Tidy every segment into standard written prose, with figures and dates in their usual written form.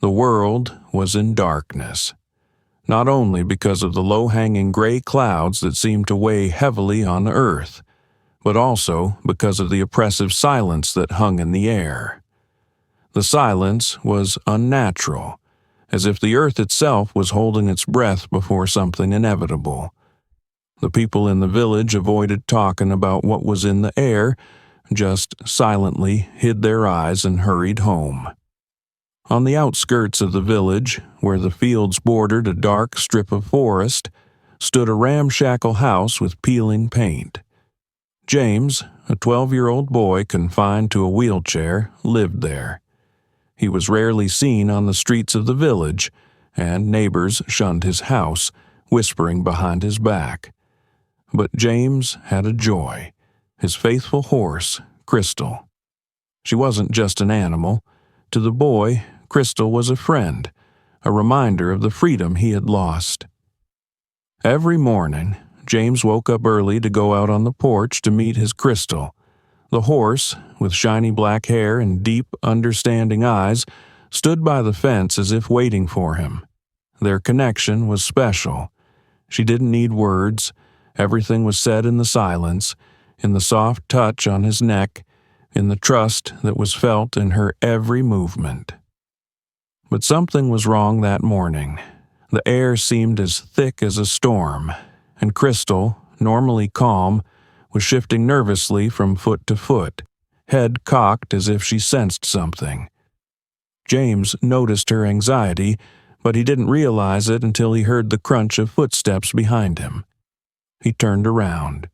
The world was in darkness, not only because of the low-hanging gray clouds that seemed to weigh heavily on the earth, but also because of the oppressive silence that hung in the air. The silence was unnatural, as if the earth itself was holding its breath before something inevitable. The people in the village avoided talking about what was in the air, just silently hid their eyes and hurried home. On the outskirts of the village, where the fields bordered a dark strip of forest, stood a ramshackle house with peeling paint. James, a 12-year-old boy confined to a wheelchair, lived there. He was rarely seen on the streets of the village, and neighbors shunned his house, whispering behind his back. But James had a joy, his faithful horse, Crystal. She wasn't just an animal. To the boy, Crystal was a friend, a reminder of the freedom he had lost. Every morning, James woke up early to go out on the porch to meet his Crystal. The horse, with shiny black hair and deep, understanding eyes, stood by the fence as if waiting for him. Their connection was special. She didn't need words. Everything was said in the silence, in the soft touch on his neck, in the trust that was felt in her every movement. But something was wrong that morning. The air seemed as thick as a storm, and Crystal, normally calm, was shifting nervously from foot to foot, head cocked as if she sensed something. James noticed her anxiety, but he didn't realize it until he heard the crunch of footsteps behind him. He turned around.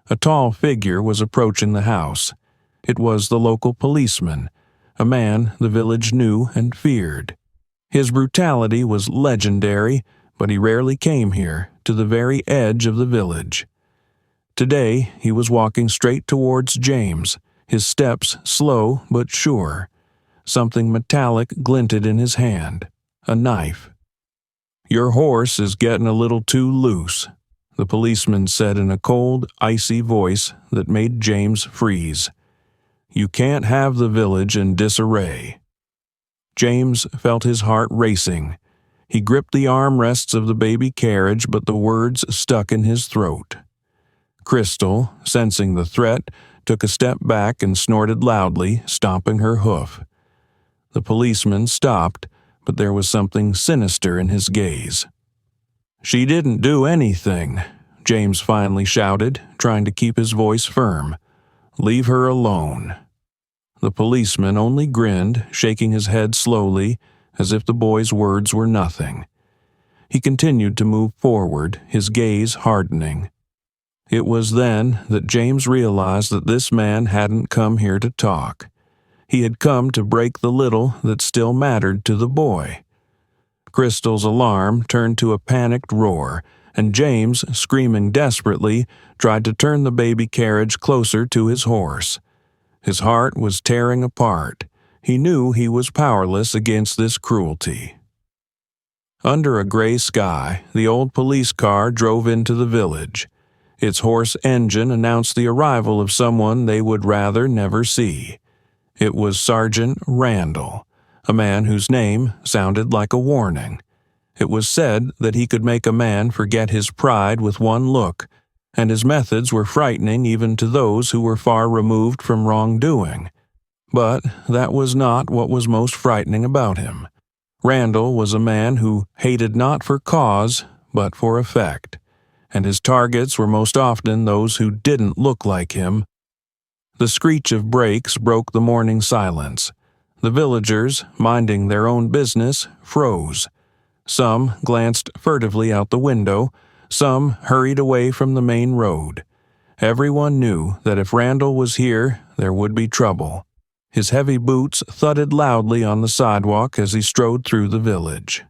A tall figure was approaching the house. It was the local policeman, a man the village knew and feared. His brutality was legendary, but he rarely came here, to the very edge of the village. Today, he was walking straight towards James, his steps slow but sure. Something metallic glinted in his hand, a knife. "Your horse is getting a little too loose," the policeman said in a cold, icy voice that made James freeze. "You can't have the village in disarray." James felt his heart racing. He gripped the armrests of the baby carriage, but the words stuck in his throat. Crystal, sensing the threat, took a step back and snorted loudly, stomping her hoof. The policeman stopped, but there was something sinister in his gaze. "She didn't do anything," James finally shouted, trying to keep his voice firm. "Leave her alone." The policeman only grinned, shaking his head slowly, as if the boy's words were nothing. He continued to move forward, his gaze hardening. It was then that James realized that this man hadn't come here to talk. He had come to break the little that still mattered to the boy. Crystal's alarm turned to a panicked roar, and James, screaming desperately, tried to turn the baby carriage closer to his horse. His heart was tearing apart. He knew he was powerless against this cruelty. Under a gray sky, the old police car drove into the village. Its hoarse engine announced the arrival of someone they would rather never see. It was Sergeant Randall, a man whose name sounded like a warning. It was said that he could make a man forget his pride with one look, and his methods were frightening even to those who were far removed from wrongdoing. But that was not what was most frightening about him. Randall was a man who hated not for cause, but for effect, and his targets were most often those who didn't look like him. The screech of brakes broke the morning silence. The villagers, minding their own business, froze. Some glanced furtively out the window, some hurried away from the main road. Everyone knew that if Randall was here, there would be trouble. His heavy boots thudded loudly on the sidewalk as he strode through the village.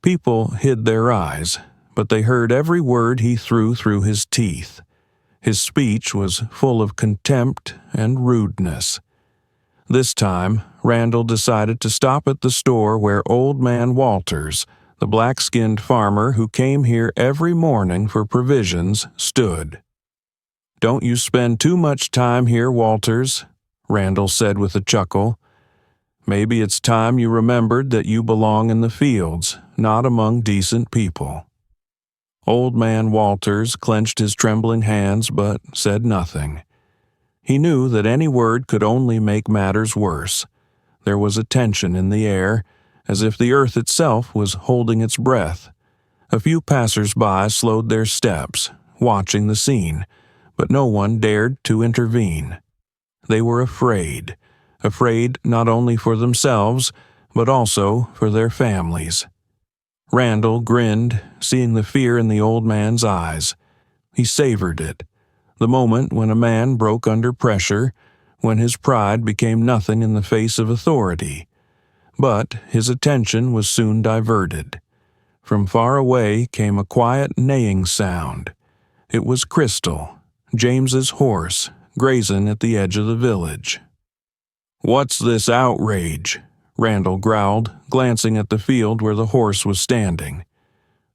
People hid their eyes, but they heard every word he threw through his teeth. His speech was full of contempt and rudeness. This time, Randall decided to stop at the store where Old Man Walters, the black-skinned farmer who came here every morning for provisions, stood. "Don't you spend too much time here, Walters," Randall said with a chuckle. Maybe it's time you remembered that you belong in the fields, not among decent people." Old Man Walters clenched his trembling hands but said nothing. He knew that any word could only make matters worse. There was a tension in the air, as if the earth itself was holding its breath. A few passers-by slowed their steps, watching the scene, but no one dared to intervene. They were afraid not only for themselves, but also for their families. Randall grinned, seeing the fear in the old man's eyes. He savored it, the moment when a man broke under pressure, when his pride became nothing in the face of authority. But his attention was soon diverted. From far away came a quiet neighing sound. It was Crystal, James's horse, grazing at the edge of the village. "What's this outrage?" Randall growled, glancing at the field where the horse was standing.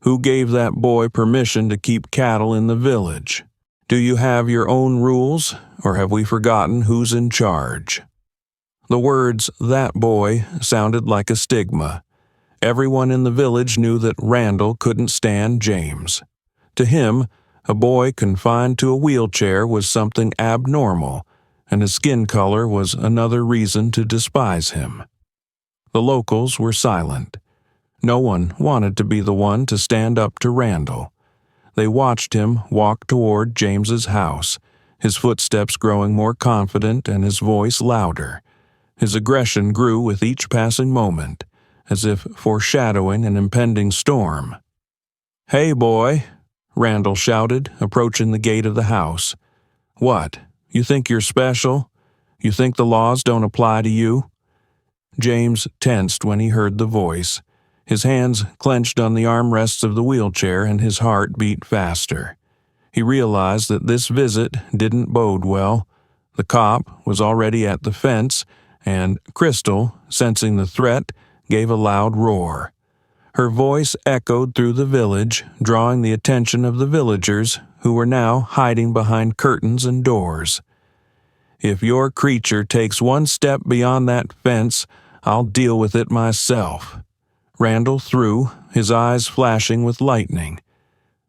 "Who gave that boy permission to keep cattle in the village? Do you have your own rules, or have we forgotten who's in charge?" The words, "that boy," sounded like a stigma. Everyone in the village knew that Randall couldn't stand James. To him, a boy confined to a wheelchair was something abnormal, and his skin color was another reason to despise him. The locals were silent. No one wanted to be the one to stand up to Randall. They watched him walk toward James's house, his footsteps growing more confident and his voice louder. His aggression grew with each passing moment, as if foreshadowing an impending storm. "Hey, boy," Randall shouted, approaching the gate of the house. "What? You think you're special? You think the laws don't apply to you?" James tensed when he heard the voice. His hands clenched on the armrests of the wheelchair and his heart beat faster. He realized that this visit didn't bode well. The cop was already at the fence, and Crystal, sensing the threat, gave a loud roar. Her voice echoed through the village, drawing the attention of the villagers, who were now hiding behind curtains and doors. "If your creature takes one step beyond that fence, I'll deal with it myself." Randall threw, his eyes flashing with lightning.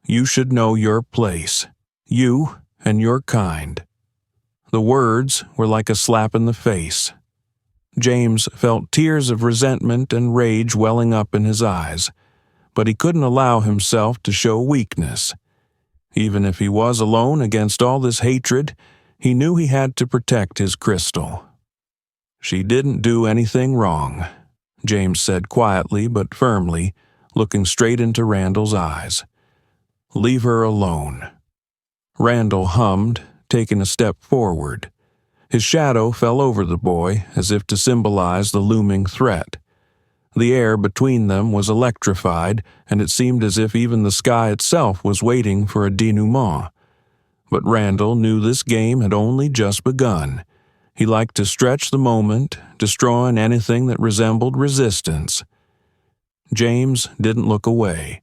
"You should know your place. You and your kind." The words were like a slap in the face. James felt tears of resentment and rage welling up in his eyes, but he couldn't allow himself to show weakness. Even if he was alone against all this hatred, he knew he had to protect his Crystal. "She didn't do anything wrong," James said quietly but firmly, looking straight into Randall's eyes. "Leave her alone." Randall hummed, taking a step forward. His shadow fell over the boy, as if to symbolize the looming threat. The air between them was electrified, and it seemed as if even the sky itself was waiting for a denouement. But Randall knew this game had only just begun. He liked to stretch the moment, destroying anything that resembled resistance. James didn't look away.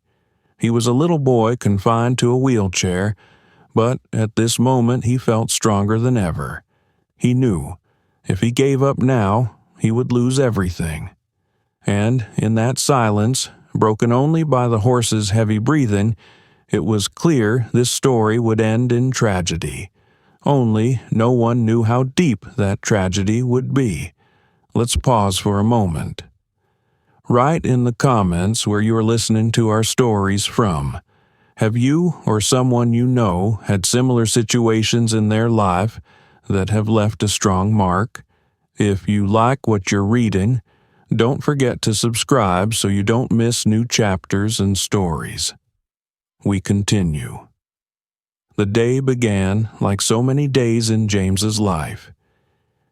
He was a little boy confined to a wheelchair, but at this moment he felt stronger than ever. He knew, if he gave up now, he would lose everything. And in that silence, broken only by the horse's heavy breathing, it was clear this story would end in tragedy. Only no one knew how deep that tragedy would be. Let's pause for a moment. Write in the comments where you are listening to our stories from. Have you or someone you know had similar situations in their life that have left a strong mark? If you like what you're reading, don't forget to subscribe so you don't miss new chapters and stories. We continue. The day began like so many days in James's life.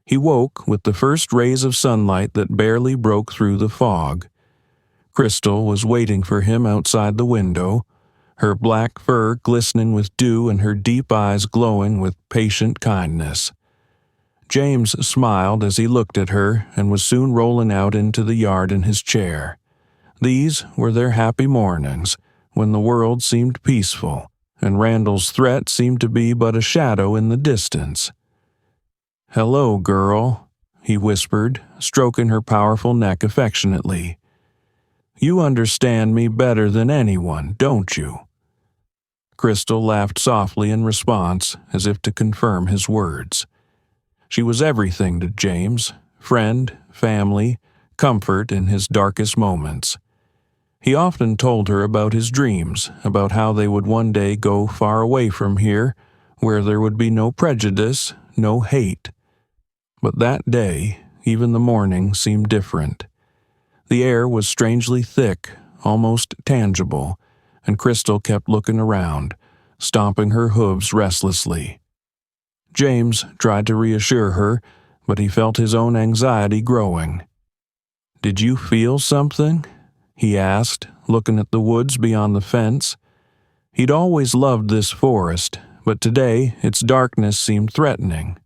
He woke with the first rays of sunlight that barely broke through the fog. Crystal was waiting for him outside the window, her black fur glistening with dew and her deep eyes glowing with patient kindness. James smiled as he looked at her and was soon rolling out into the yard in his chair. These were their happy mornings, when the world seemed peaceful, and Randall's threat seemed to be but a shadow in the distance. "Hello, girl," he whispered, stroking her powerful neck affectionately. "You understand me better than anyone, don't you?" Crystal laughed softly in response, as if to confirm his words. She was everything to James, friend, family, comfort in his darkest moments. He often told her about his dreams, about how they would one day go far away from here, where there would be no prejudice, no hate. But that day, even the morning, seemed different. The air was strangely thick, almost tangible, and Crystal kept looking around, stomping her hooves restlessly. James tried to reassure her, but he felt his own anxiety growing. "Did you feel something?" he asked, looking at the woods beyond the fence. He'd always loved this forest, but today its darkness seemed threatening.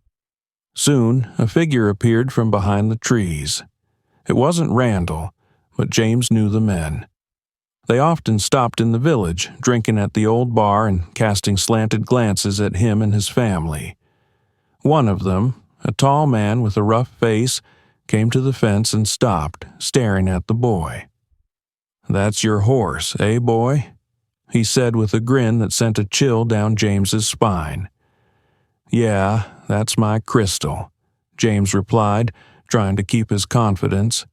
Soon, a figure appeared from behind the trees. It wasn't Randall, but James knew the men. They often stopped in the village, drinking at the old bar and casting slanted glances at him and his family. One of them, a tall man with a rough face, came to the fence and stopped, staring at the boy. "That's your horse, eh, boy?" he said with a grin that sent a chill down James's spine. "Yeah, that's my Crystal," James replied, trying to keep his confidence.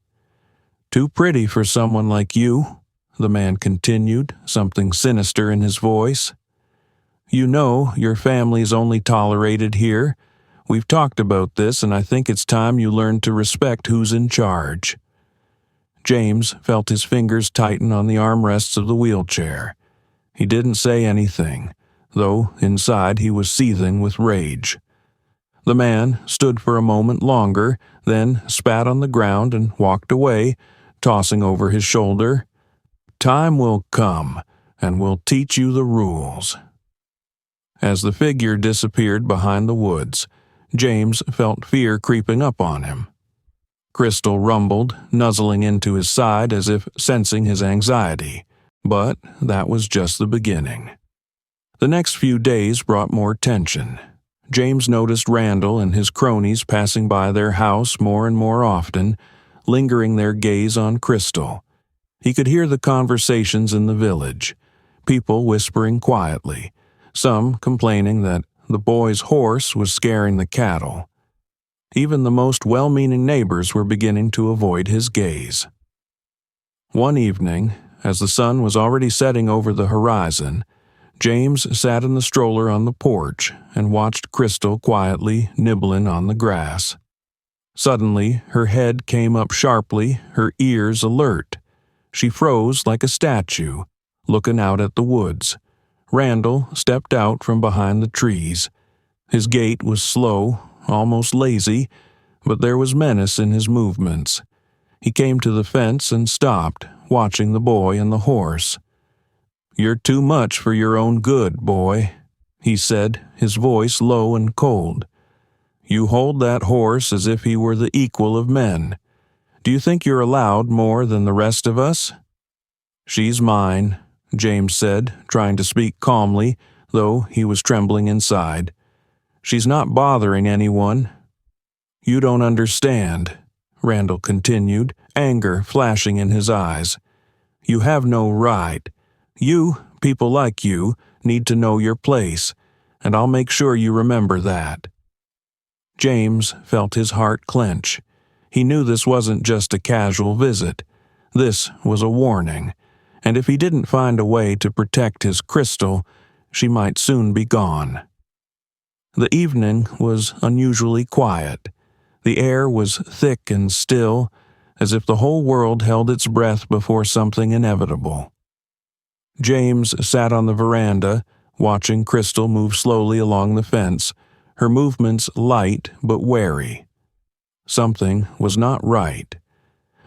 "Too pretty for someone like you," the man continued, something sinister in his voice. "You know your family's only tolerated here. We've talked about this, and I think it's time you learned to respect who's in charge." James felt his fingers tighten on the armrests of the wheelchair. He didn't say anything, though inside he was seething with rage. The man stood for a moment longer, then spat on the ground and walked away, tossing over his shoulder, "Time will come, and we'll teach you the rules." As the figure disappeared behind the woods, James felt fear creeping up on him. Crystal rumbled, nuzzling into his side as if sensing his anxiety, but that was just the beginning. The next few days brought more tension. James noticed Randall and his cronies passing by their house more and more often, lingering their gaze on Crystal. He could hear the conversations in the village, people whispering quietly, some complaining that the boy's horse was scaring the cattle. Even the most well-meaning neighbors were beginning to avoid his gaze. One evening, as the sun was already setting over the horizon, James sat in the stroller on the porch and watched Crystal quietly nibbling on the grass. Suddenly, her head came up sharply, her ears alert. She froze like a statue, looking out at the woods. Randall stepped out from behind the trees. His gait was slow, almost lazy, but there was menace in his movements. He came to the fence and stopped, watching the boy and the horse. "You're too much for your own good, boy," he said, his voice low and cold. "You hold that horse as if he were the equal of men. Do you think you're allowed more than the rest of us?" "She's mine," James said, trying to speak calmly, though he was trembling inside. "She's not bothering anyone." "You don't understand," Randall continued, anger flashing in his eyes. "You have no right. You, people like you, need to know your place, and I'll make sure you remember that." James felt his heart clench. He knew this wasn't just a casual visit. This was a warning, and if he didn't find a way to protect his Crystal, she might soon be gone. The evening was unusually quiet. The air was thick and still, as if the whole world held its breath before something inevitable. James sat on the veranda, watching Crystal move slowly along the fence, her movements light but wary. Something was not right.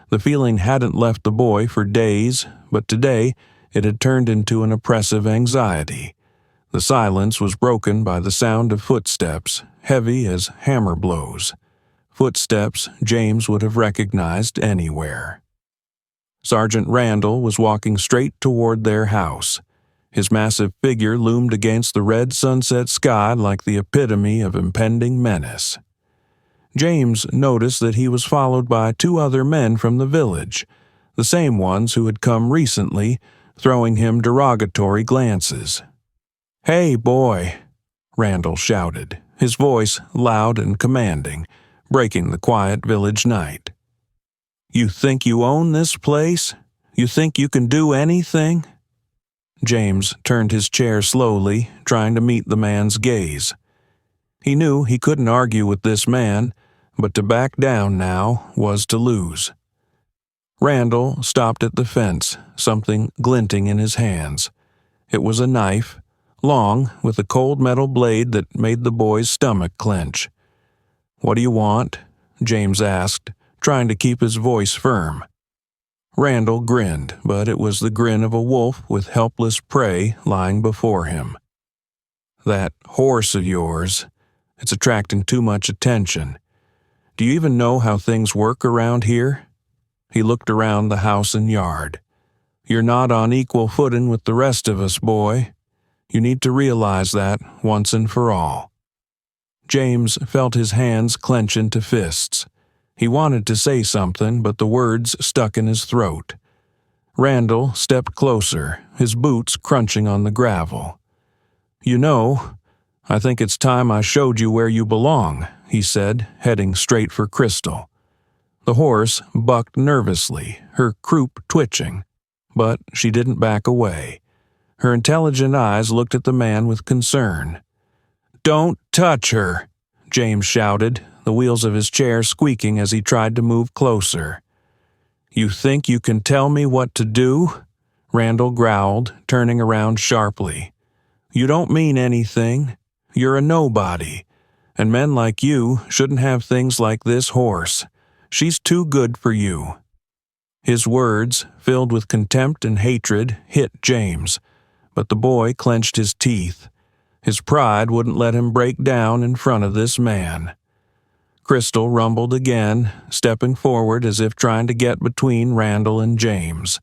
The feeling hadn't left the boy for days, but today it had turned into an oppressive anxiety. The silence was broken by the sound of footsteps, heavy as hammer blows. Footsteps James would have recognized anywhere. Sergeant Randall was walking straight toward their house. His massive figure loomed against the red sunset sky like the epitome of impending menace. James noticed that he was followed by 2 other men from the village, the same ones who had come recently, throwing him derogatory glances. "Hey, boy," Randall shouted, his voice loud and commanding, breaking the quiet village night. "You think you own this place? You think you can do anything?" James turned his chair slowly, trying to meet the man's gaze. He knew he couldn't argue with this man, but to back down now was to lose. Randall stopped at the fence, something glinting in his hands. It was a knife, long, with a cold metal blade that made the boy's stomach clench. "What do you want?" James asked, trying to keep his voice firm. Randall grinned, but it was the grin of a wolf with helpless prey lying before him. "That horse of yours, it's attracting too much attention. Do you even know how things work around here?" He looked around the house and yard. "You're not on equal footing with the rest of us, boy. You need to realize that once and for all." James felt his hands clench into fists. He wanted to say something, but the words stuck in his throat. Randall stepped closer, his boots crunching on the gravel. "You know, I think it's time I showed you where you belong," he said, heading straight for Crystal. The horse bucked nervously, her croup twitching, but she didn't back away. Her intelligent eyes looked at the man with concern. "Don't touch her," James shouted, the wheels of his chair squeaking as he tried to move closer. "You think you can tell me what to do?" Randall growled, turning around sharply. "You don't mean anything. You're a nobody, and men like you shouldn't have things like this horse. She's too good for you." His words, filled with contempt and hatred, hit James, but the boy clenched his teeth. His pride wouldn't let him break down in front of this man. Crystal rumbled again, stepping forward as if trying to get between Randall and James.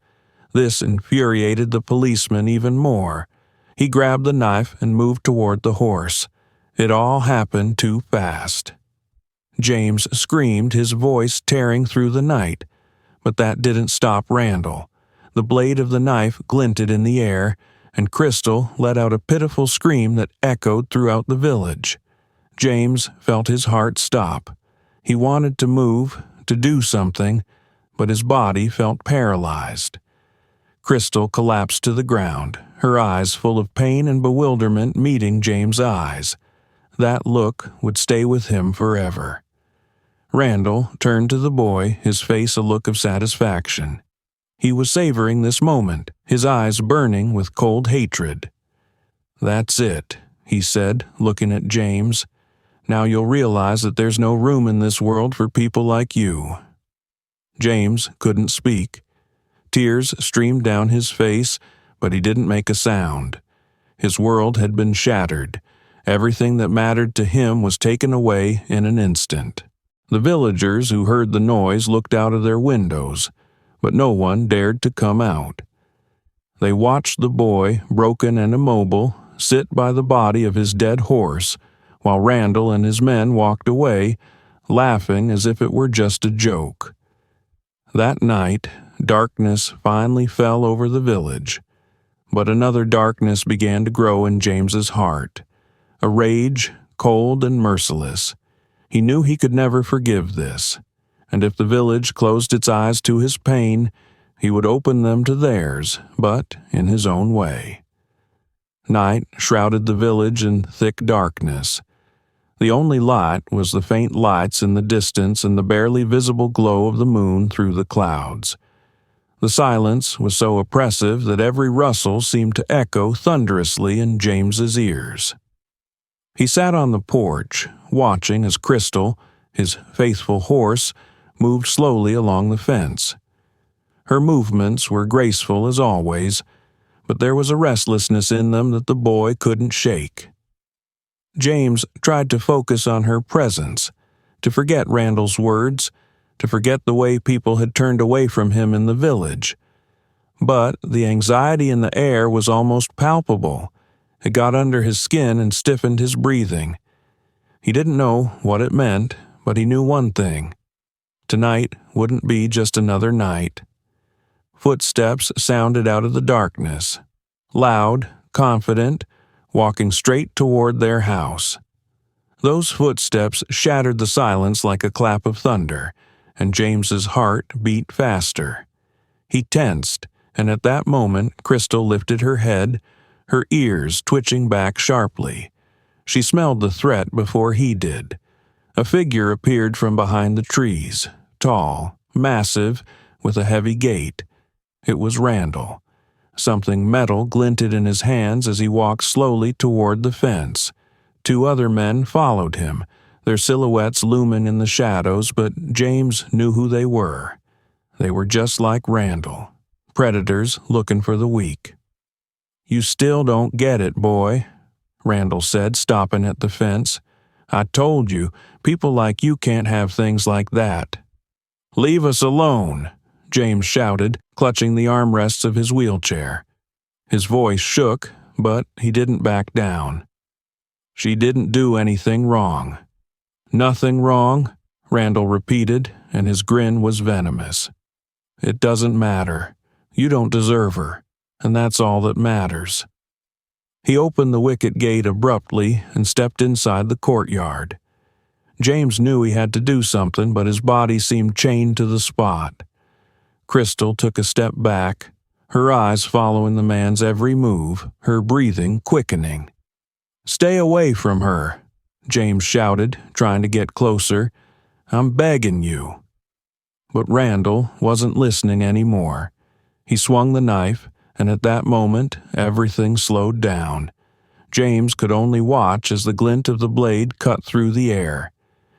This infuriated the policeman even more. He grabbed the knife and moved toward the horse. It all happened too fast. James screamed, his voice tearing through the night. But that didn't stop Randall. The blade of the knife glinted in the air, and Crystal let out a pitiful scream that echoed throughout the village. James felt his heart stop. He wanted to move, to do something, but his body felt paralyzed. Crystal collapsed to the ground, her eyes full of pain and bewilderment meeting James' eyes. That look would stay with him forever. Randall turned to the boy, his face a look of satisfaction. He was savoring this moment, his eyes burning with cold hatred. "That's it," he said, looking at James. "Now you'll realize that there's no room in this world for people like you." James couldn't speak. Tears streamed down his face, but he didn't make a sound. His world had been shattered. Everything that mattered to him was taken away in an instant. The villagers who heard the noise looked out of their windows, but no one dared to come out. They watched the boy, broken and immobile, sit by the body of his dead horse, while Randall and his men walked away, laughing as if it were just a joke. That night, darkness finally fell over the village. But another darkness began to grow in James's heart. A rage, cold and merciless. He knew he could never forgive this, and if the village closed its eyes to his pain, he would open them to theirs, but in his own way. Night shrouded the village in thick darkness. The only light was the faint lights in the distance and the barely visible glow of the moon through the clouds. The silence was so oppressive that every rustle seemed to echo thunderously in James's ears. He sat on the porch, watching as Crystal, his faithful horse, moved slowly along the fence. Her movements were graceful as always, but there was a restlessness in them that the boy couldn't shake. James tried to focus on her presence, to forget Randall's words, to forget the way people had turned away from him in the village. But the anxiety in the air was almost palpable. It got under his skin and stiffened his breathing. He didn't know what it meant, but he knew one thing. Tonight wouldn't be just another night. Footsteps sounded out of the darkness, loud, confident, walking straight toward their house. Those footsteps shattered the silence like a clap of thunder, and James's heart beat faster. He tensed, and at that moment Crystal lifted her head, her ears twitching back sharply. She smelled the threat before he did. A figure appeared from behind the trees, tall, massive, with a heavy gait. It was Randall. Something metal glinted in his hands as he walked slowly toward the fence. Two other men followed him, their silhouettes looming in the shadows, but James knew who they were. They were just like Randall, predators looking for the weak. "You still don't get it, boy," Randall said, stopping at the fence. "I told you, people like you can't have things like that." "Leave us alone," James shouted, clutching the armrests of his wheelchair. His voice shook, but he didn't back down. "She didn't do anything wrong." "Nothing wrong?" Randall repeated, and his grin was venomous. "It doesn't matter. You don't deserve her, and that's all that matters." He opened the wicket gate abruptly and stepped inside the courtyard. James knew he had to do something, but his body seemed chained to the spot. Crystal took a step back, her eyes following the man's every move, her breathing quickening. "Stay away from her," James shouted, trying to get closer. "I'm begging you." But Randall wasn't listening anymore. He swung the knife, and at that moment, everything slowed down. James could only watch as the glint of the blade cut through the air.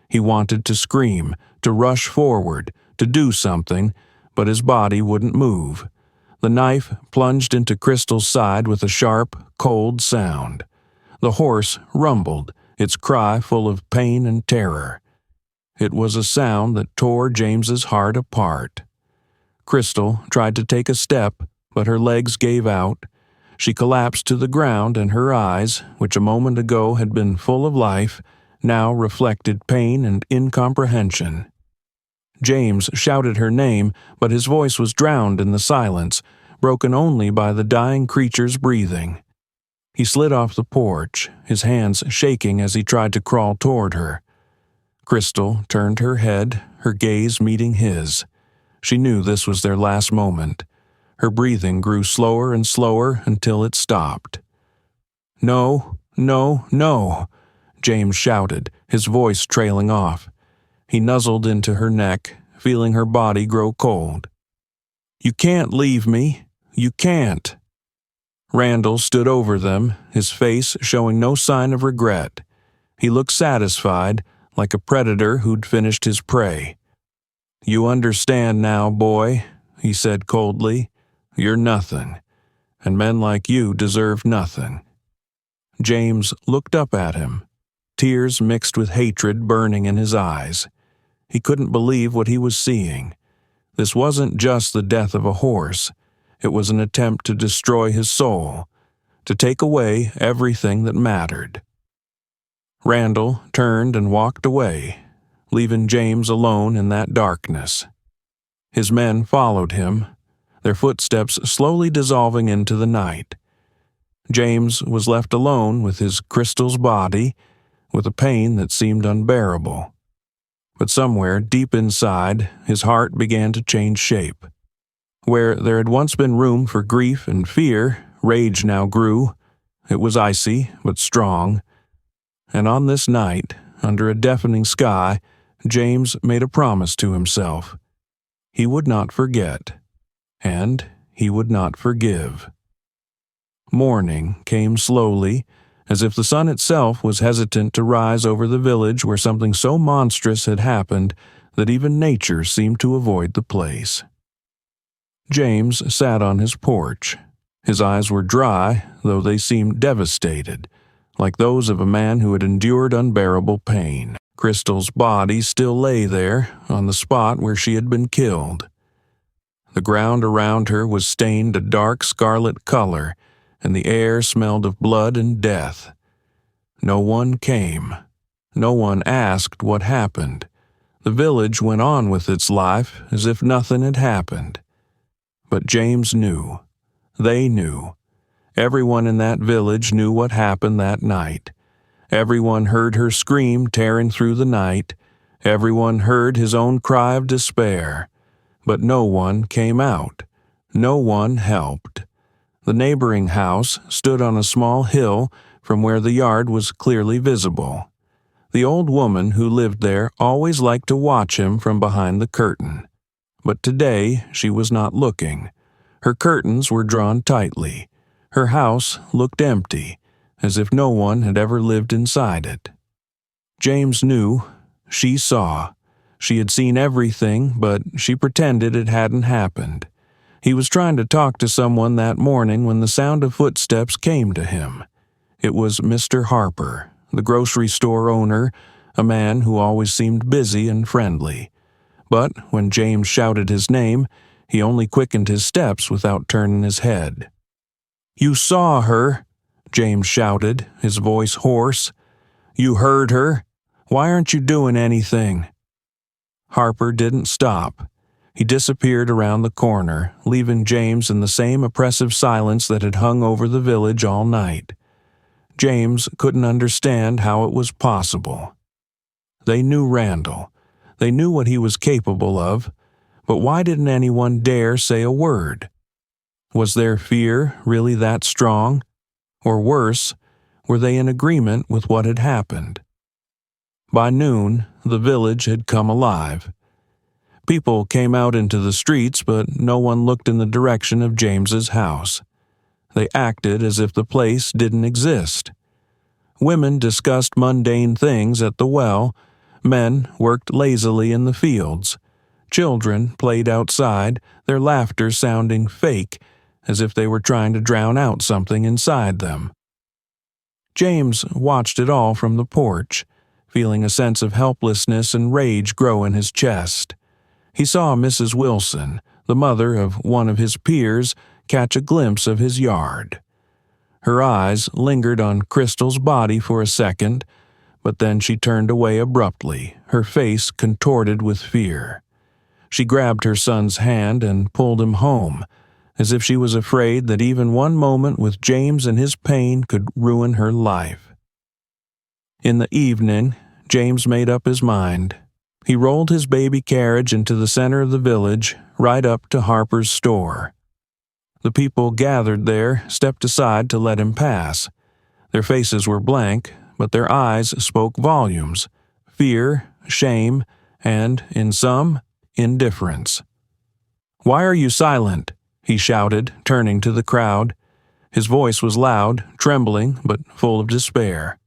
He wanted to scream, to rush forward, to do something, but his body wouldn't move. The knife plunged into Crystal's side with a sharp, cold sound. The horse rumbled, its cry full of pain and terror. It was a sound that tore James's heart apart. Crystal tried to take a step, but her legs gave out. She collapsed to the ground, and her eyes, which a moment ago had been full of life, now reflected pain and incomprehension. James shouted her name, but his voice was drowned in the silence, broken only by the dying creature's breathing. He slid off the porch, his hands shaking as he tried to crawl toward her. Crystal turned her head, her gaze meeting his. She knew this was their last moment. Her breathing grew slower and slower until it stopped. "No, no, no," James shouted, his voice trailing off. He nuzzled into her neck, feeling her body grow cold. "You can't leave me. You can't." Randall stood over them, his face showing no sign of regret. He looked satisfied, like a predator who'd finished his prey. "You understand now, boy," he said coldly. "You're nothing, and men like you deserve nothing." James looked up at him, tears mixed with hatred burning in his eyes. He couldn't believe what he was seeing. This wasn't just the death of a horse. It was an attempt to destroy his soul, to take away everything that mattered. Randall turned and walked away, leaving James alone in that darkness. His men followed him, their footsteps slowly dissolving into the night. James was left alone with his Crystal's body, with a pain that seemed unbearable. But somewhere deep inside, his heart began to change shape. Where there had once been room for grief and fear, rage now grew. It was icy, but strong. And on this night, under a deafening sky, James made a promise to himself. He would not forget, and he would not forgive. Morning came slowly, as if the sun itself was hesitant to rise over the village where something so monstrous had happened that even nature seemed to avoid the place. James sat on his porch. His eyes were dry, though they seemed devastated, like those of a man who had endured unbearable pain. Crystal's body still lay there, on the spot where she had been killed. The ground around her was stained a dark scarlet color, and the air smelled of blood and death. No one came. No one asked what happened, The village went on with its life as if nothing had happened. But James knew. They knew. Everyone in that village knew what happened that night. Everyone heard her scream tearing through the night. Everyone heard his own cry of despair. But no one came out. No one helped. The neighboring house stood on a small hill from where the yard was clearly visible. The old woman who lived there always liked to watch him from behind the curtain. But today she was not looking. Her curtains were drawn tightly. Her house looked empty, as if no one had ever lived inside it. James knew. She saw. She had seen everything, but she pretended it hadn't happened. He was trying to talk to someone that morning when the sound of footsteps came to him. It was Mr. Harper, the grocery store owner, a man who always seemed busy and friendly. But when James shouted his name, he only quickened his steps without turning his head. "You saw her," James shouted, his voice hoarse. "You heard her. Why aren't you doing anything?" Harper didn't stop. He disappeared around the corner, leaving James in the same oppressive silence that had hung over the village all night. James couldn't understand how it was possible. They knew Randall. They knew what he was capable of, but why didn't anyone dare say a word? Was their fear really that strong? Or worse, were they in agreement with what had happened? By noon, the village had come alive. People came out into the streets, but no one looked in the direction of James's house. They acted as if the place didn't exist. Women discussed mundane things at the well. Men worked lazily in the fields. Children played outside, their laughter sounding fake, as if they were trying to drown out something inside them. James watched it all from the porch, feeling a sense of helplessness and rage grow in his chest. He saw Mrs. Wilson, the mother of one of his peers, catch a glimpse of his yard. Her eyes lingered on Crystal's body for a second, but then she turned away abruptly, her face contorted with fear. She grabbed her son's hand and pulled him home, as if she was afraid that even one moment with James and his pain could ruin her life. In the evening, James made up his mind. He rolled his baby carriage into the center of the village, right up to Harper's store. The people gathered there stepped aside to let him pass. Their faces were blank, but their eyes spoke volumes: fear, shame, and, in some, indifference. "Why are you silent?" he shouted, turning to the crowd. His voice was loud, trembling, but full of despair.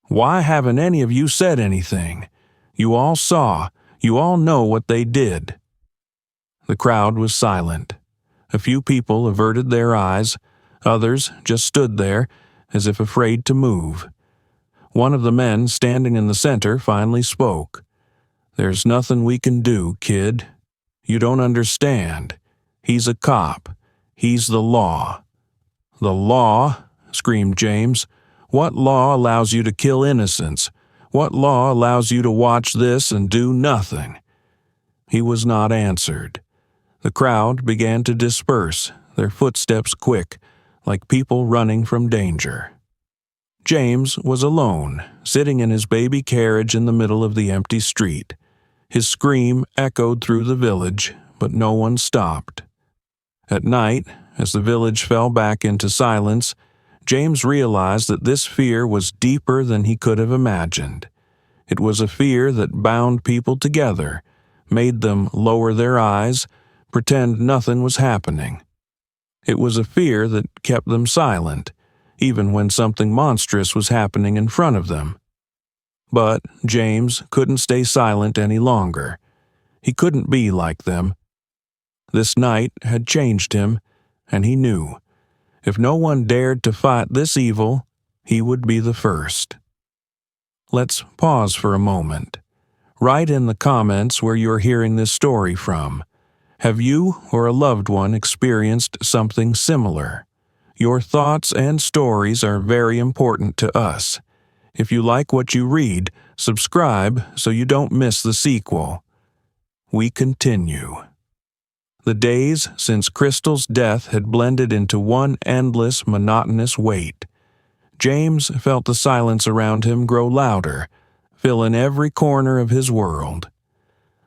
"Why haven't any of you said anything? You all saw. You all know what they did." The crowd was silent. A few people averted their eyes. Others just stood there, as if afraid to move. One of the men standing in the center finally spoke. "There's nothing we can do, kid. You don't understand. He's a cop. He's the law." "The law?" screamed James. "What law allows you to kill innocents? What law allows you to watch this and do nothing?" He was not answered. The crowd began to disperse, their footsteps quick, like people running from danger. James was alone, sitting in his baby carriage in the middle of the empty street. His scream echoed through the village, but no one stopped. At night, as the village fell back into silence, James realized that this fear was deeper than he could have imagined. It was a fear that bound people together, made them lower their eyes, pretend nothing was happening. It was a fear that kept them silent, even when something monstrous was happening in front of them. But James couldn't stay silent any longer. He couldn't be like them. This night had changed him, and he knew. If no one dared to fight this evil, he would be the first. Let's pause for a moment. Write in the comments where you're hearing this story from. Have you or a loved one experienced something similar? Your thoughts and stories are very important to us. If you like what you read, Subscribe so you don't miss the sequel. We continue. The days since Crystal's death had blended into one endless, monotonous wait. James felt the silence around him grow louder, filling every corner of his world.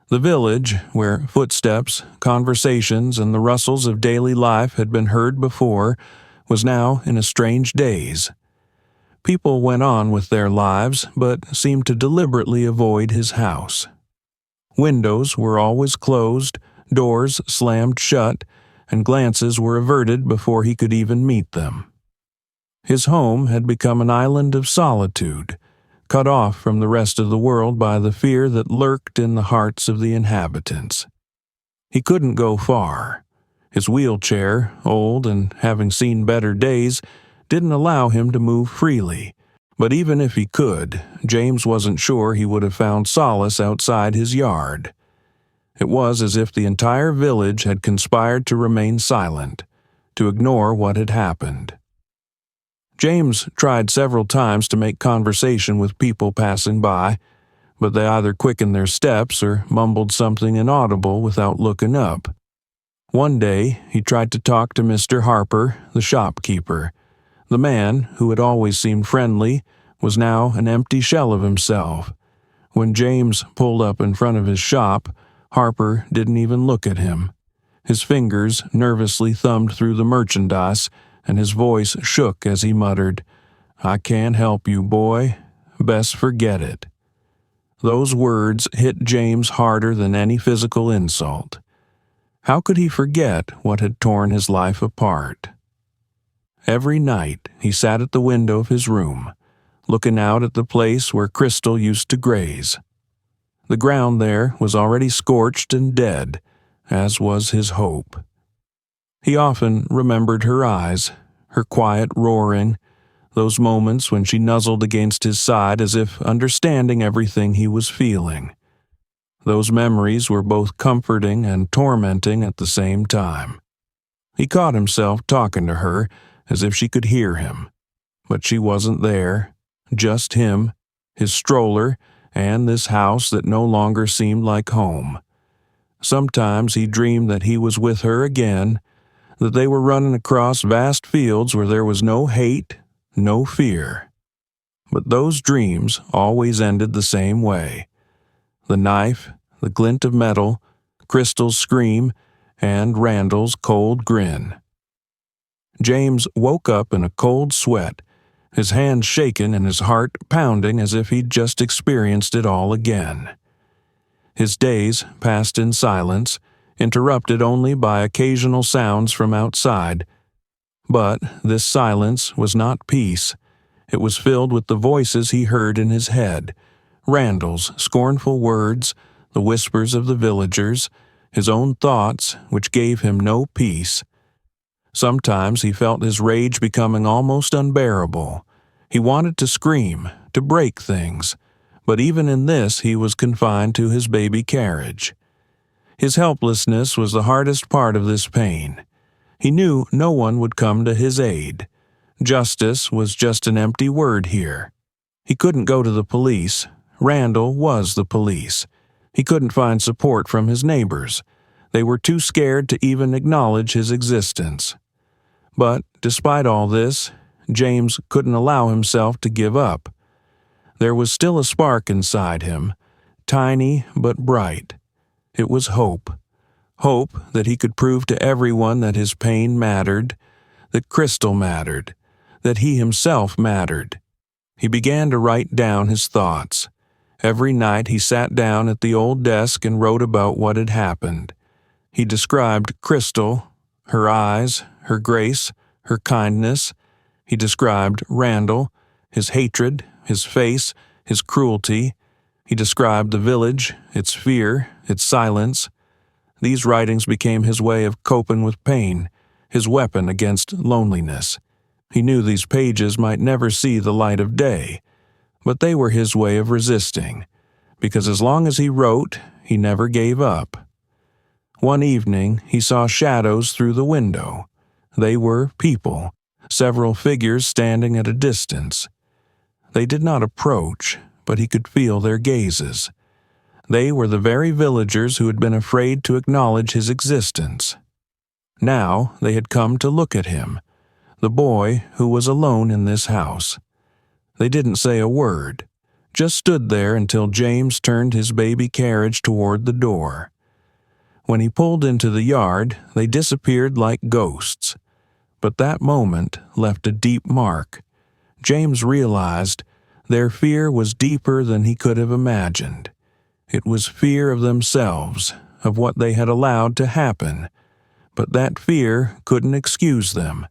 The village, where footsteps, conversations, and the rustles of daily life had been heard before, was now in a strange daze. People went on with their lives, but seemed to deliberately avoid his house. Windows were always closed, doors slammed shut, and glances were averted before he could even meet them. His home had become an island of solitude, cut off from the rest of the world by the fear that lurked in the hearts of the inhabitants. He couldn't go far. His wheelchair, old and having seen better days, didn't allow him to move freely, but even if he could, James wasn't sure he would have found solace outside his yard. It was as if the entire village had conspired to remain silent, to ignore what had happened. James tried several times to make conversation with people passing by, but they either quickened their steps or mumbled something inaudible without looking up. One day, he tried to talk to Mr. Harper, the shopkeeper. The man, who had always seemed friendly, was now an empty shell of himself. When James pulled up in front of his shop, Harper didn't even look at him. His fingers nervously thumbed through the merchandise, and his voice shook as he muttered, "I can't help you, boy. Best forget it." Those words hit James harder than any physical insult. How could he forget what had torn his life apart? Every night he sat at the window of his room, looking out at the place where Crystal used to graze. The ground there was already scorched and dead, as was his hope. He often remembered her eyes, her quiet roaring, those moments when she nuzzled against his side as if understanding everything he was feeling. Those memories were both comforting and tormenting at the same time. He caught himself talking to her as if she could hear him, but she wasn't there, just him, his stroller, and this house that no longer seemed like home. Sometimes he dreamed that he was with her again, that they were running across vast fields where there was no hate, no fear. But those dreams always ended the same way. The knife, the glint of metal, Crystal's scream, and Randall's cold grin. James woke up in a cold sweat, his hands shaking and his heart pounding as if he'd just experienced it all again. His days passed in silence, interrupted only by occasional sounds from outside. But this silence was not peace. It was filled with the voices he heard in his head, Randall's scornful words, the whispers of the villagers, his own thoughts, which gave him no peace. Sometimes he felt his rage becoming almost unbearable. He wanted to scream, to break things, but even in this he was confined to his baby carriage. His helplessness was the hardest part of this pain. He knew no one would come to his aid. Justice was just an empty word here. He couldn't go to the police. Randall was the police. He couldn't find support from his neighbors. They were too scared to even acknowledge his existence. But despite all this, James couldn't allow himself to give up. There was still a spark inside him, tiny but bright. It was hope. Hope that he could prove to everyone that his pain mattered, that Crystal mattered, that he himself mattered. He began to write down his thoughts. Every night he sat down at the old desk and wrote about what had happened. He described Crystal, her eyes, her grace, her kindness. He described Randall, his hatred, his face, his cruelty. He described the village, its fear, its silence. These writings became his way of coping with pain, his weapon against loneliness. He knew these pages might never see the light of day, but they were his way of resisting, because as long as he wrote, he never gave up. One evening, he saw shadows through the window. They were people, several figures standing at a distance. They did not approach, but he could feel their gazes. They were the very villagers who had been afraid to acknowledge his existence. Now they had come to look at him, the boy who was alone in this house. They didn't say a word, just stood there until James turned his baby carriage toward the door. When he pulled into the yard, they disappeared like ghosts. But that moment left a deep mark. James realized their fear was deeper than he could have imagined. It was fear of themselves, of what they had allowed to happen. But that fear couldn't excuse them,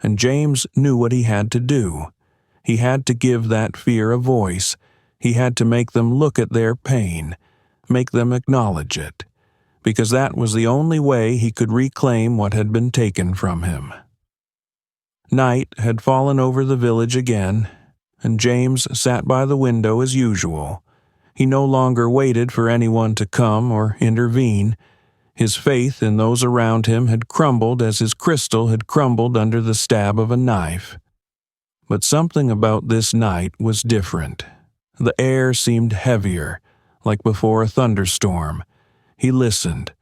and James knew what he had to do. He had to give that fear a voice. He had to make them look at their pain, make them acknowledge it, because that was the only way he could reclaim what had been taken from him. Night had fallen over the village again, and James sat by the window as usual. He no longer waited for anyone to come or intervene. His faith in those around him had crumbled as his crystal had crumbled under the stab of a knife. But something about this night was different. The air seemed heavier, like before a thunderstorm. He listened,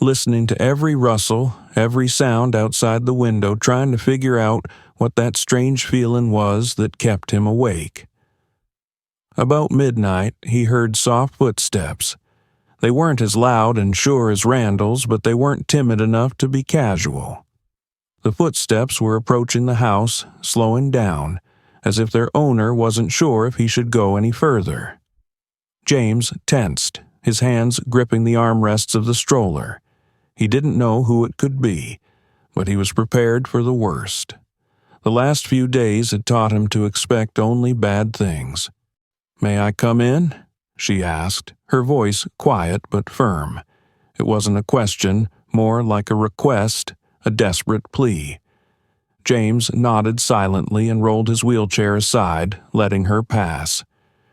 listening to every rustle, every sound outside the window, trying to figure out what that strange feeling was that kept him awake. About midnight, he heard soft footsteps. They weren't as loud and sure as Randall's, but they weren't timid enough to be casual. The footsteps were approaching the house, slowing down, as if their owner wasn't sure if he should go any further. James tensed, his hands gripping the armrests of the stroller. He didn't know who it could be, but he was prepared for the worst. The last few days had taught him to expect only bad things. "May I come in?" she asked, her voice quiet but firm. It wasn't a question, more like a request, a desperate plea. James nodded silently and rolled his wheelchair aside, letting her pass.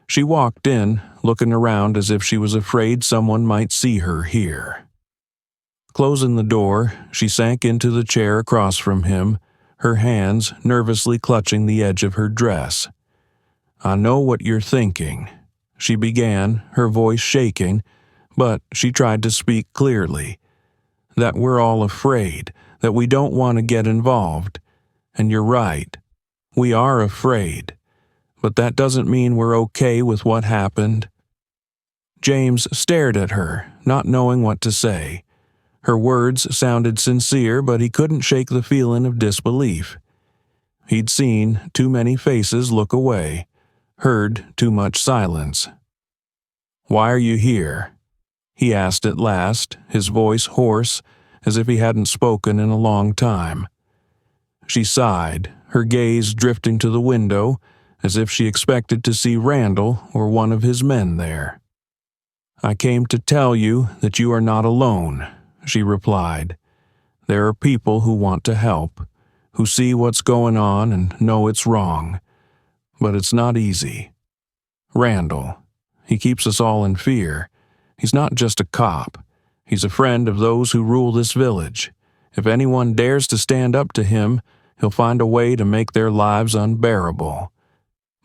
She walked in, looking around as if she was afraid someone might see her here. Closing the door, she sank into the chair across from him, her hands nervously clutching the edge of her dress. "I know what you're thinking," she began, her voice shaking, but she tried to speak clearly. "That we're all afraid, that we don't want to get involved. And you're right. We are afraid. But that doesn't mean we're okay with what happened." James stared at her, not knowing what to say. Her words sounded sincere, but he couldn't shake the feeling of disbelief. He'd seen too many faces look away, heard too much silence. "Why are you here?" he asked at last, his voice hoarse, as if he hadn't spoken in a long time. She sighed, her gaze drifting to the window, as if she expected to see Randall or one of his men there. "I came to tell you that you are not alone," she replied. "There are people who want to help, who see what's going on and know it's wrong. But it's not easy. Randall, he keeps us all in fear. He's not just a cop. He's a friend of those who rule this village. If anyone dares to stand up to him, he'll find a way to make their lives unbearable.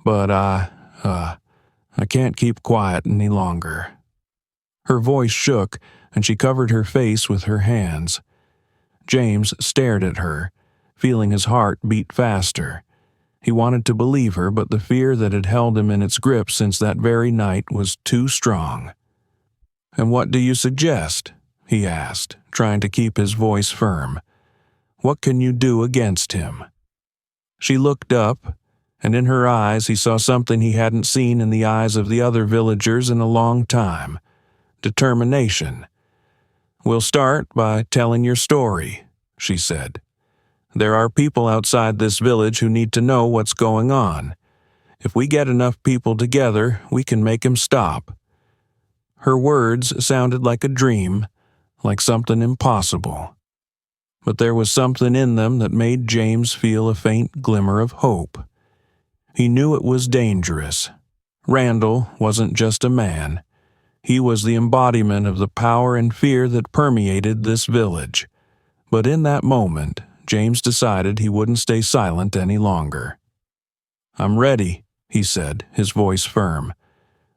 But I can't keep quiet any longer." Her voice shook, and she covered her face with her hands. James stared at her, feeling his heart beat faster. He wanted to believe her, but the fear that had held him in its grip since that very night was too strong. "And what do you suggest?" he asked, trying to keep his voice firm. "What can you do against him?" She looked up, and in her eyes he saw something he hadn't seen in the eyes of the other villagers in a long time: determination. "We'll start by telling your story," she said. "There are people outside this village who need to know what's going on. If we get enough people together, we can make him stop." Her words sounded like a dream, like something impossible. But there was something in them that made James feel a faint glimmer of hope. He knew it was dangerous. Randall wasn't just a man. He was the embodiment of the power and fear that permeated this village. But in that moment, James decided he wouldn't stay silent any longer. "I'm ready," he said, his voice firm.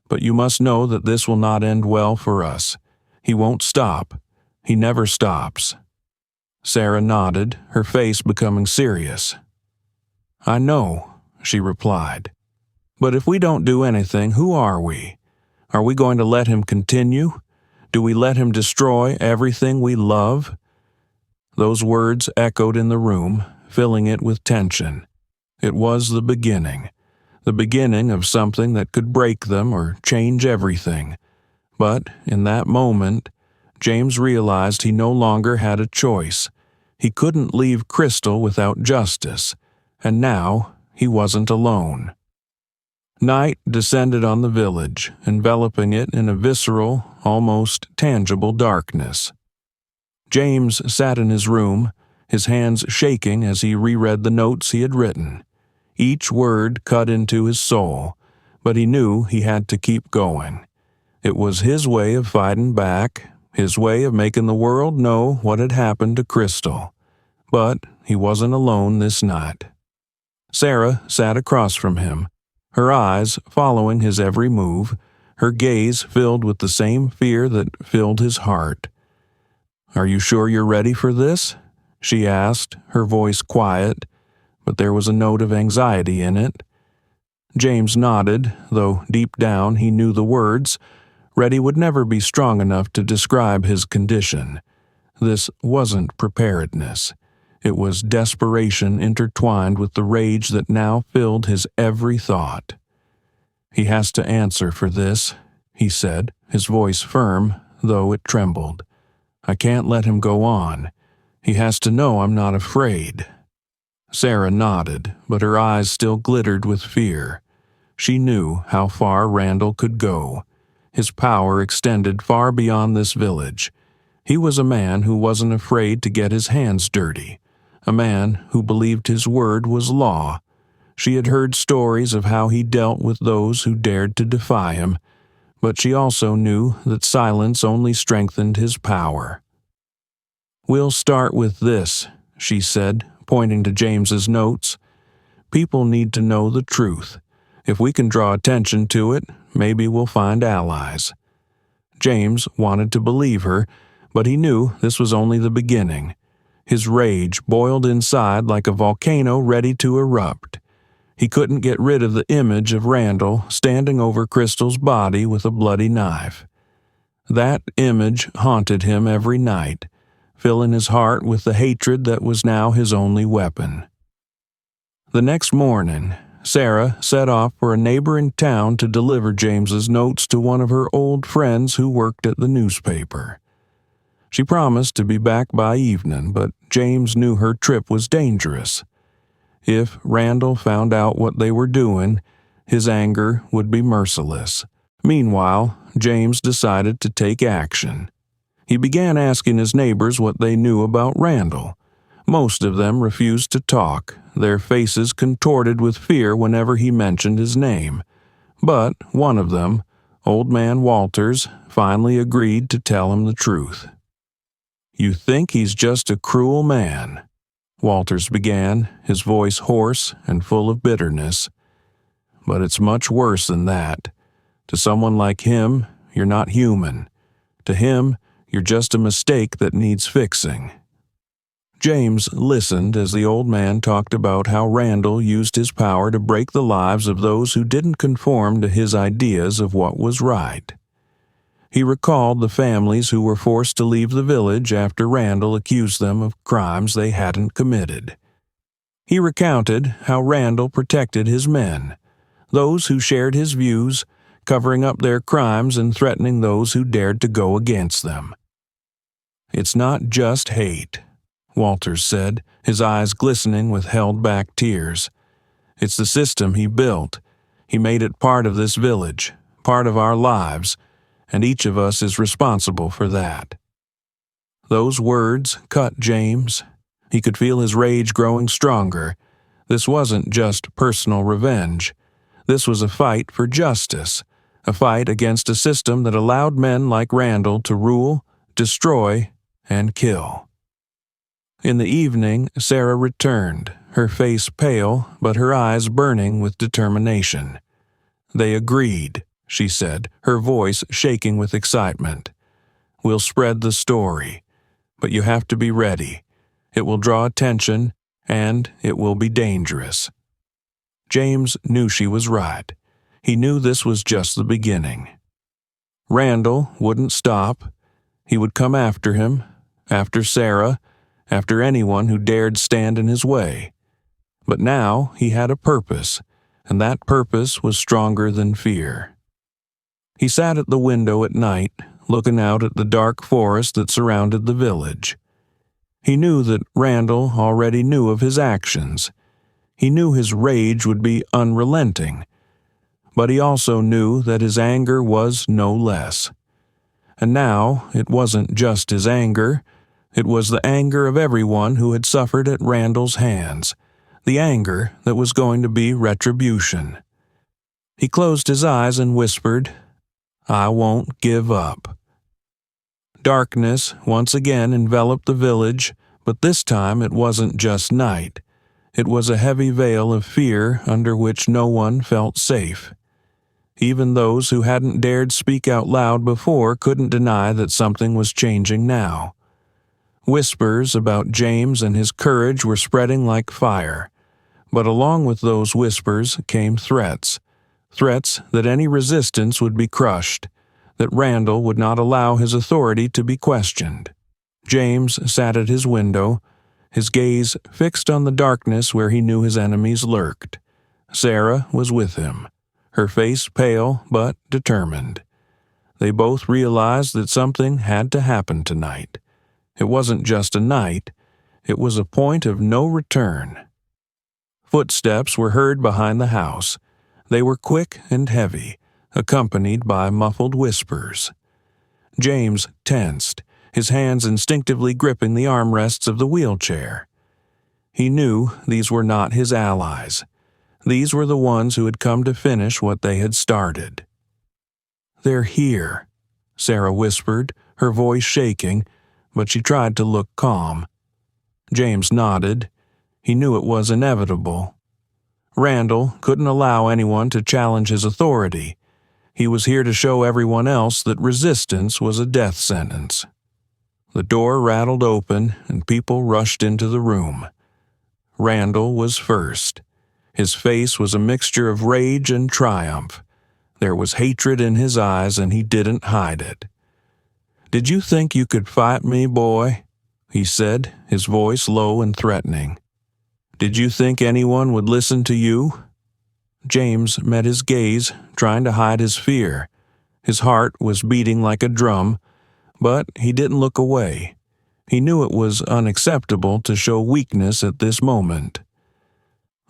But you must know that this will not end well for us. He won't stop. He never stops." Sarah nodded, her face becoming serious. "I know," she replied. "But if we don't do anything, who are we? Are we going to let him continue? Do we let him destroy everything we love?" Those words echoed in the room, filling it with tension. It was the beginning of something that could break them or change everything. But in that moment, James realized he no longer had a choice. He couldn't leave Crystal without justice, and now he wasn't alone. Night descended on the village, enveloping it in a visceral, almost tangible darkness. James sat in his room, his hands shaking as he reread the notes he had written. Each word cut into his soul, but he knew he had to keep going. It was his way of fighting back, his way of making the world know what had happened to Crystal. But he wasn't alone this night. Sarah sat across from him, her eyes following his every move, her gaze filled with the same fear that filled his heart. "Are you sure you're ready for this?" she asked, her voice quiet, but there was a note of anxiety in it. James nodded, though deep down he knew the words. Ready would never be strong enough to describe his condition. This wasn't preparedness. It was desperation intertwined with the rage that now filled his every thought. "He has to answer for this," he said, his voice firm, though it trembled. "I can't let him go on. He has to know I'm not afraid." Sarah nodded, but her eyes still glittered with fear. She knew how far Randall could go. His power extended far beyond this village. He was a man who wasn't afraid to get his hands dirty, a man who believed his word was law. She had heard stories of how he dealt with those who dared to defy him, but she also knew that silence only strengthened his power. "We'll start with this," she said, pointing to James's notes. "People need to know the truth. If we can draw attention to it, maybe we'll find allies." James wanted to believe her, but he knew this was only the beginning. His rage boiled inside like a volcano ready to erupt. He couldn't get rid of the image of Randall standing over Crystal's body with a bloody knife. That image haunted him every night, filling his heart with the hatred that was now his only weapon. The next morning, Sarah set off for a neighboring town to deliver James's notes to one of her old friends who worked at the newspaper. She promised to be back by evening, but James knew her trip was dangerous. If Randall found out what they were doing, his anger would be merciless. Meanwhile, James decided to take action. He began asking his neighbors what they knew about Randall. Most of them refused to talk, their faces contorted with fear whenever he mentioned his name. But one of them, Old Man Walters, finally agreed to tell him the truth. "You think he's just a cruel man," Walters began, his voice hoarse and full of bitterness. "But it's much worse than that. To someone like him, you're not human. To him, you're just a mistake that needs fixing." James listened as the old man talked about how Randall used his power to break the lives of those who didn't conform to his ideas of what was right. He recalled the families who were forced to leave the village after Randall accused them of crimes they hadn't committed. He recounted how Randall protected his men, those who shared his views, covering up their crimes and threatening those who dared to go against them. "It's not just hate," Walters said, his eyes glistening with held-back tears. "It's the system he built. He made it part of this village, part of our lives, and each of us is responsible for that." Those words cut James. He could feel his rage growing stronger. This wasn't just personal revenge. This was a fight for justice, a fight against a system that allowed men like Randall to rule, destroy, and kill. In the evening, Sarah returned, her face pale, but her eyes burning with determination. They agreed. she said, her voice shaking with excitement. "We'll spread the story, but you have to be ready. It will draw attention, and it will be dangerous." James knew she was right. He knew this was just the beginning. Randall wouldn't stop. He would come after him, after Sarah, after anyone who dared stand in his way. But now he had a purpose, and that purpose was stronger than fear. He sat at the window at night, looking out at the dark forest that surrounded the village. He knew that Randall already knew of his actions. He knew his rage would be unrelenting, but he also knew that his anger was no less. And now it wasn't just his anger, it was the anger of everyone who had suffered at Randall's hands, the anger that was going to be retribution. He closed his eyes and whispered, "I won't give up." Darkness once again enveloped the village, but this time it wasn't just night. It was a heavy veil of fear under which no one felt safe. Even those who hadn't dared speak out loud before couldn't deny that something was changing now. Whispers about James and his courage were spreading like fire, but along with those whispers came threats. Threats that any resistance would be crushed, that Randall would not allow his authority to be questioned. James sat at his window, his gaze fixed on the darkness where he knew his enemies lurked. Sarah was with him, her face pale but determined. They both realized that something had to happen tonight. It wasn't just a night, it was a point of no return. Footsteps were heard behind the house. They were quick and heavy, accompanied by muffled whispers. James tensed, his hands instinctively gripping the armrests of the wheelchair. He knew these were not his allies. These were the ones who had come to finish what they had started. "They're here," Sarah whispered, her voice shaking, but she tried to look calm. James nodded. He knew it was inevitable. Randall couldn't allow anyone to challenge his authority. He was here to show everyone else that resistance was a death sentence. The door rattled open, and people rushed into the room. Randall was first. His face was a mixture of rage and triumph. There was hatred in his eyes, and he didn't hide it. "Did you think you could fight me, boy?" he said, his voice low and threatening. "Did you think anyone would listen to you?" James met his gaze, trying to hide his fear. His heart was beating like a drum, but he didn't look away. He knew it was unacceptable to show weakness at this moment.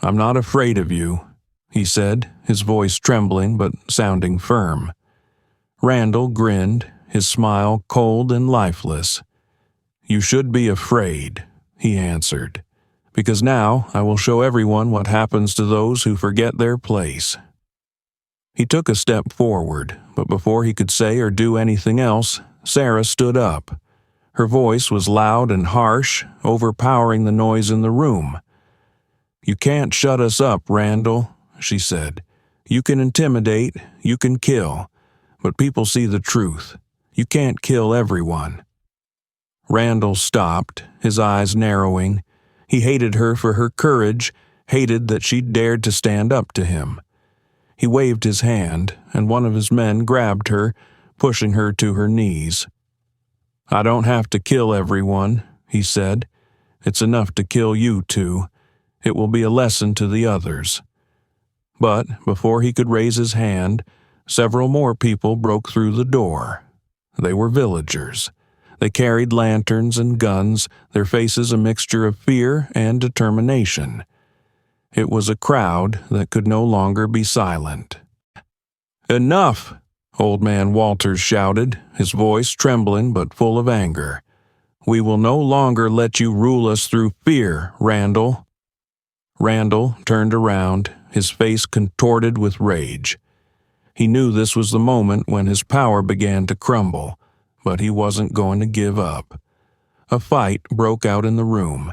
"I'm not afraid of you," he said, his voice trembling but sounding firm. Randall grinned, his smile cold and lifeless. "You should be afraid," he answered, "because now I will show everyone what happens to those who forget their place." He took a step forward, but before he could say or do anything else, Sarah stood up. Her voice was loud and harsh, overpowering the noise in the room. "You can't shut us up, Randall," she said. "You can intimidate, you can kill, but people see the truth. You can't kill everyone." Randall stopped, his eyes narrowing. He hated her for her courage, hated that she'd dared to stand up to him. He waved his hand, and one of his men grabbed her, pushing her to her knees. "I don't have to kill everyone," he said. "It's enough to kill you two. It will be a lesson to the others." But before he could raise his hand, several more people broke through the door. They were villagers. They carried lanterns and guns, their faces a mixture of fear and determination. It was a crowd that could no longer be silent. "Enough!" Old Man Walters shouted, his voice trembling but full of anger. "We will no longer let you rule us through fear, Randall." Randall turned around, his face contorted with rage. He knew this was the moment when his power began to crumble, but he wasn't going to give up. A fight broke out in the room.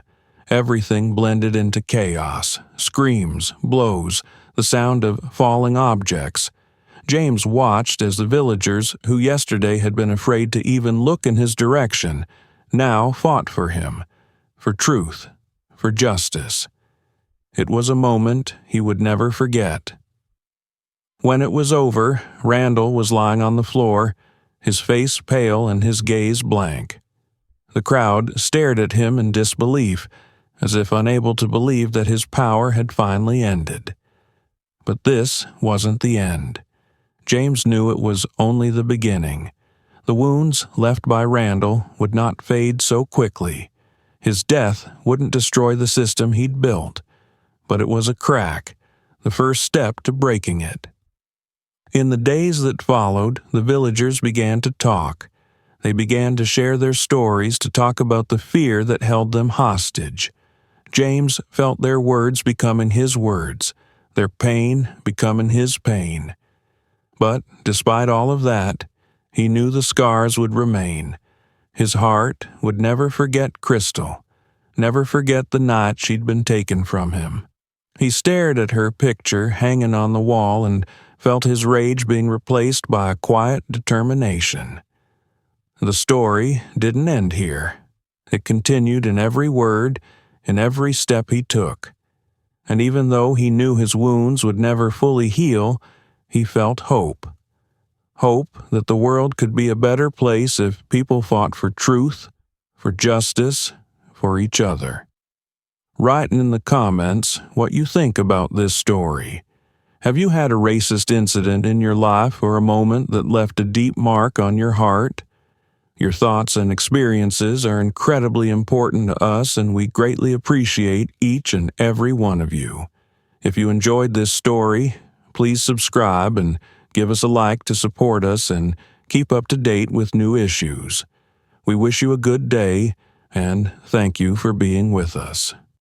Everything blended into chaos, screams, blows, the sound of falling objects. James watched as the villagers, who yesterday had been afraid to even look in his direction, now fought for him, for truth, for justice. It was a moment he would never forget. When it was over, Randall was lying on the floor, his face pale and his gaze blank. The crowd stared at him in disbelief, as if unable to believe that his power had finally ended. But this wasn't the end. James knew it was only the beginning. The wounds left by Randall would not fade so quickly. His death wouldn't destroy the system he'd built, but it was a crack, the first step to breaking it. In the days that followed, the villagers began to talk. They began to share their stories, to talk about the fear that held them hostage. James felt their words becoming his words, their pain becoming his pain. But despite all of that, he knew the scars would remain. His heart would never forget Crystal, never forget the night she'd been taken from him. He stared at her picture hanging on the wall and felt his rage being replaced by a quiet determination. The story didn't end here. It continued in every word, in every step he took. And even though he knew his wounds would never fully heal, he felt hope. Hope that the world could be a better place if people fought for truth, for justice, for each other. Write in the comments what you think about this story. Have you had a racist incident in your life or a moment that left a deep mark on your heart? Your thoughts and experiences are incredibly important to us, and we greatly appreciate each and every one of you. If you enjoyed this story, please subscribe and give us a like to support us and keep up to date with new issues. We wish you a good day, and thank you for being with us.